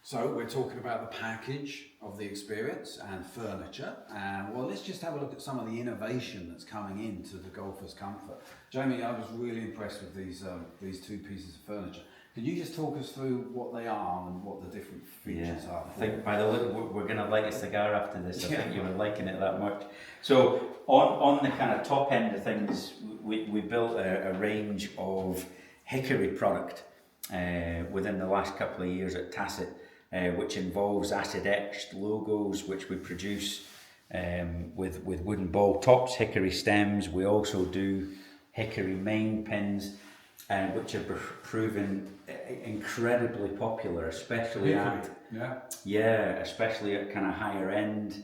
So we're talking about the package of the experience and furniture. And well, let's just have a look at some of the innovation that's coming into the golfer's comfort. Jamie, I was really impressed with these two pieces of furniture. Could you just talk us through what they are and what the different features are? I think by the look, we're going to light a cigar after this. I think you were liking it that much. So on the kind of top end of things, we built a range of hickory product within the last couple of years at Tacit, which involves acid etched logos, which we produce with wooden ball tops, hickory stems. We also do hickory main pins, which have proven incredibly popular, especially especially at kind of higher end.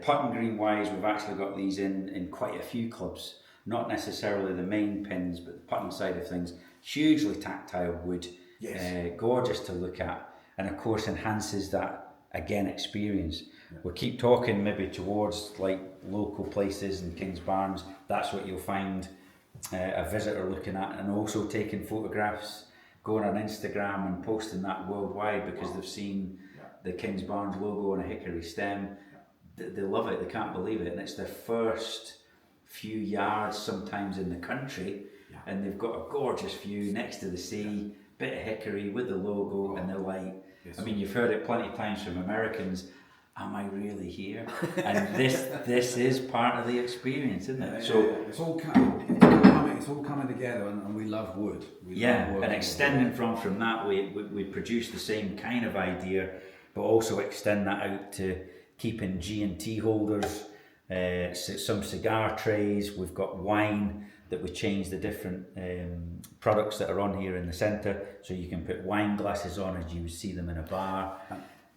Putting green wise, we've actually got these in quite a few clubs. Not necessarily the main pins, but the putting side of things. Hugely tactile wood, gorgeous to look at, and of course enhances that experience. We'll keep talking maybe towards like local places and King's Barns. That's what you'll find a visitor looking at, and also taking photographs, going on Instagram and posting that worldwide because they've seen the King's Barns logo on a hickory stem. They love it, they can't believe it, and it's their first few yards sometimes in the country, and they've got a gorgeous view next to the sea, bit of hickory with the logo, and they're like, I mean, you've heard it plenty of times from Americans, am I really here? And this is part of the experience, isn't it? It's all coming together, and we love wood. And extending from that, we produce the same kind of idea, but also extend that out to keeping G&T holders, some cigar trays. We've got wine that we change the different products that are on here in the centre, so you can put wine glasses on as you would see them in a bar.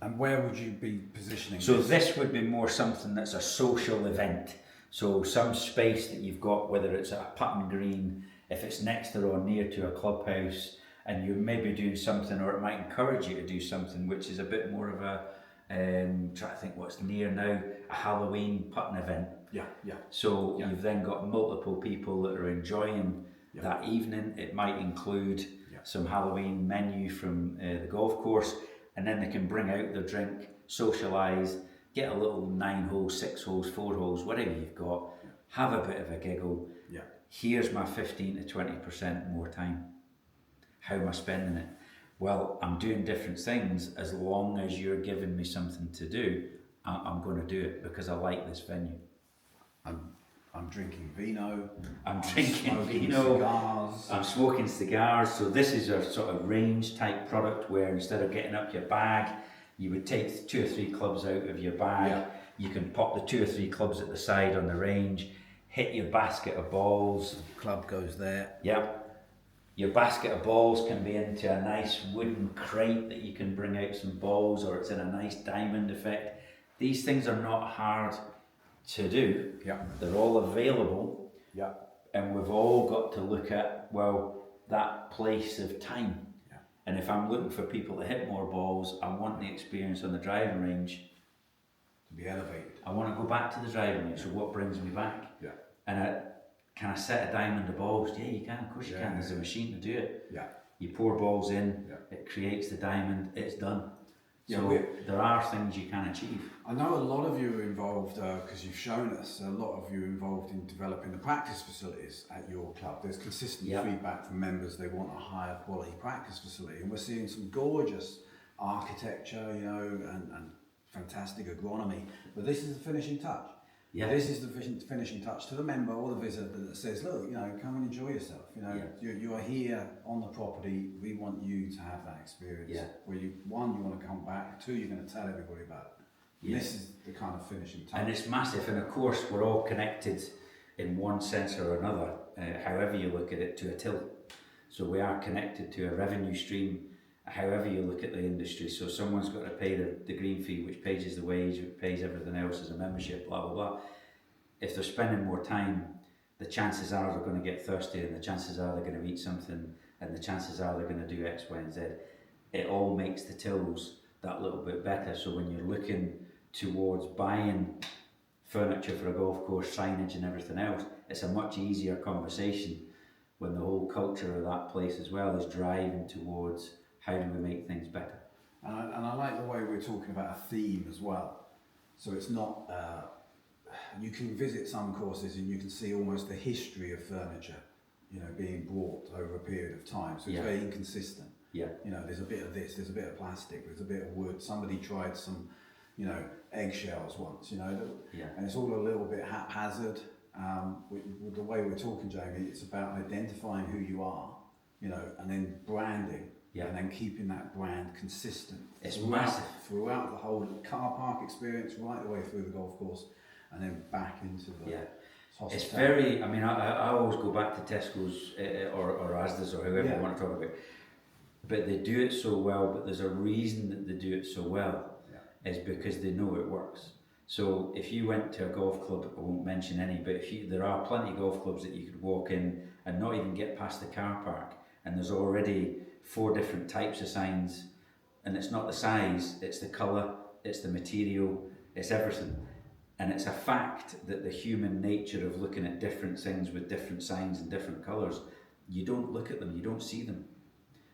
And where would you be positioning so this would be more something that's a social event. So some space that you've got, whether it's a putting green, if it's next to or near to a clubhouse, and you're maybe doing something, or it might encourage you to do something which is a bit more of a, trying to think what's near now, a Halloween putting event. So you've then got multiple people that are enjoying that evening. It might include some Halloween menu from the golf course, and then they can bring out their drink, socialise, get a little 9 holes, 6 holes, 4 holes, whatever you've got, have a bit of a giggle. Here's my 15 to 20% more time. How am I spending it? Well, I'm doing different things. As long as you're giving me something to do, I'm going to do it because I like this venue. I'm drinking vino. I'm drinking vino. Cigars. I'm smoking cigars. So this is a sort of range type product where instead of getting up your bag, you would take 2 or 3 clubs out of your bag. You can pop the 2 or 3 clubs at the side on the range, hit your basket of balls. Club goes there. Your basket of balls can be into a nice wooden crate that you can bring out some balls, or it's in a nice diamond effect. These things are not hard to do. They're all available. And we've all got to look at, well, that place of time. And if I'm looking for people to hit more balls, I want the experience on the driving range to be elevated. I want to go back to the driving range. So what brings me back? And can I set a diamond of balls? Yeah, you can. Of course you can. There's a machine to do it. You pour balls in, it creates the diamond. It's done. So there are things you can achieve. I know a lot of you are involved, because you've shown us, a lot of you are involved in developing the practice facilities at your club. There's consistent feedback from members, they want a higher quality practice facility, and we're seeing some gorgeous architecture, and fantastic agronomy, but this is the finishing touch. This is the finishing touch to the member or the visitor that says, look, come and enjoy yourself. You are here on the property. We want you to have that experience. Where you want to come back. 2, you're going to tell everybody about it. This is the kind of finishing touch. And it's massive. And of course, we're all connected in one sense or another, however you look at it, to a till. So we are connected to a revenue stream, however you look at the industry. So someone's got to pay the green fee, which pays the wage, which pays everything else as a membership, blah, blah, blah. If they're spending more time, the chances are they're going to get thirsty, and the chances are they're going to eat something, and the chances are they're going to do X, Y, and Z. It all makes the tills that little bit better. So when you're looking towards buying furniture for a golf course, signage and everything else, it's a much easier conversation when the whole culture of that place as well is driving towards how do we make things better. And I we were talking about a theme as well. So it's not, you can visit some courses and you can see almost the history of furniture, you know, being brought over a period of time. So it's very inconsistent. Yeah. You know, there's a bit of this, there's a bit of plastic, there's a bit of wood. Somebody tried some, you know, eggshells once, you know, and it's all a little bit haphazard. With the way we're talking, Jamie, it's about identifying who you are, you know, and then branding, and then keeping that brand consistent. It's massive. Throughout the whole car park experience, right the way through the golf course, and then back into the hospitality. It's very, I mean, I always go back to Tesco's or Asda's or whoever you want to talk about, but they do it so well, but there's a reason that they do it so well, is because they know it works. So if you went to a golf club, I won't mention any, but there are plenty of golf clubs that you could walk in and not even get past the car park, and there's already 4 different types of signs, and it's not the size, it's the colour, it's the material, it's everything. And it's a fact that the human nature of looking at different things with different signs and different colours, you don't look at them, you don't see them.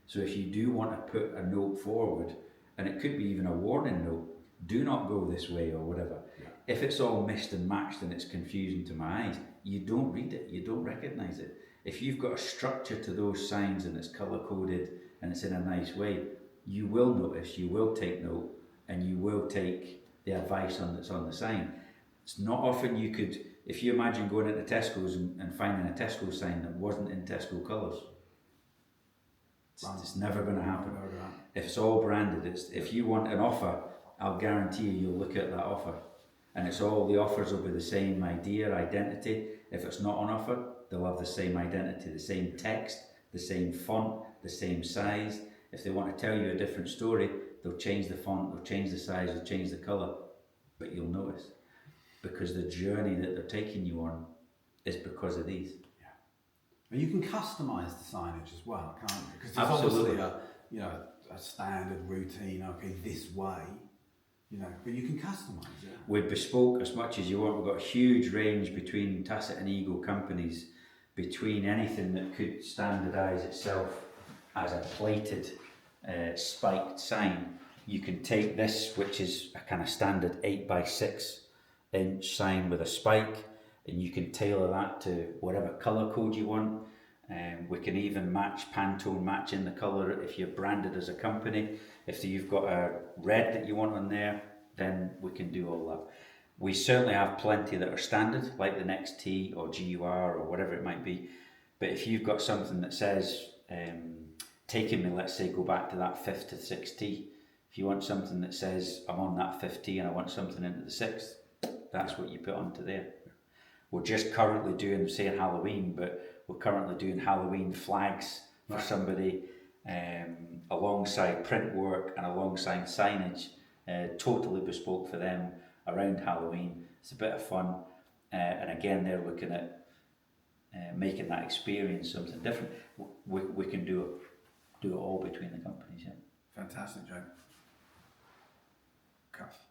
So if you do want to put a note forward, and it could be even a warning note, do not go this way or whatever. If it's all mixed and matched and it's confusing to my eyes, you don't read it, you don't recognise it. If you've got a structure to those signs and it's colour coded and it's in a nice way, you will notice, you will take note, and you will take the advice that's on the sign. It's not often you could, if you imagine going into Tesco's and finding a Tesco sign that wasn't in Tesco colours, it's never going to happen. If it's all branded, if you want an offer, I'll guarantee you'll look at that offer, and it's all, the offers will be the same idea, identity. If it's not on offer, they'll have the same identity, the same text, the same font, the same size. If they want to tell you a different story, they'll change the font, they'll change the size, they'll change the colour, but you'll notice, because the journey that they're taking you on is because of these. And you can customise the signage as well, can't you? Because there's obviously a standard routine, okay, this way, you know, but you can customise it. We're bespoke as much as you want. We've got a huge range between Tacit and Eagle companies, between anything that could standardise itself as a plated, spiked sign. You can take this, which is a kind of standard 8x6-inch sign with a spike, and you can tailor that to whatever colour code you want. We can even match Pantone, match in the colour if you're branded as a company. If you've got a red that you want on there, then we can do all that. We certainly have plenty that are standard, like the Next T or GUR or whatever it might be. But if you've got something that says, taking me, let's say, go back to that 5th to 6th tee. If you want something that says, I'm on that 5th tee and I want something into the 6th, that's what you put onto there. We're just currently doing, saying Halloween, but we're currently doing Halloween flags for somebody, alongside print work and alongside signage, totally bespoke for them around Halloween. It's a bit of fun, and again, they're looking at making that experience something different. We can do it all between the companies. Fantastic, Joe. Cuff.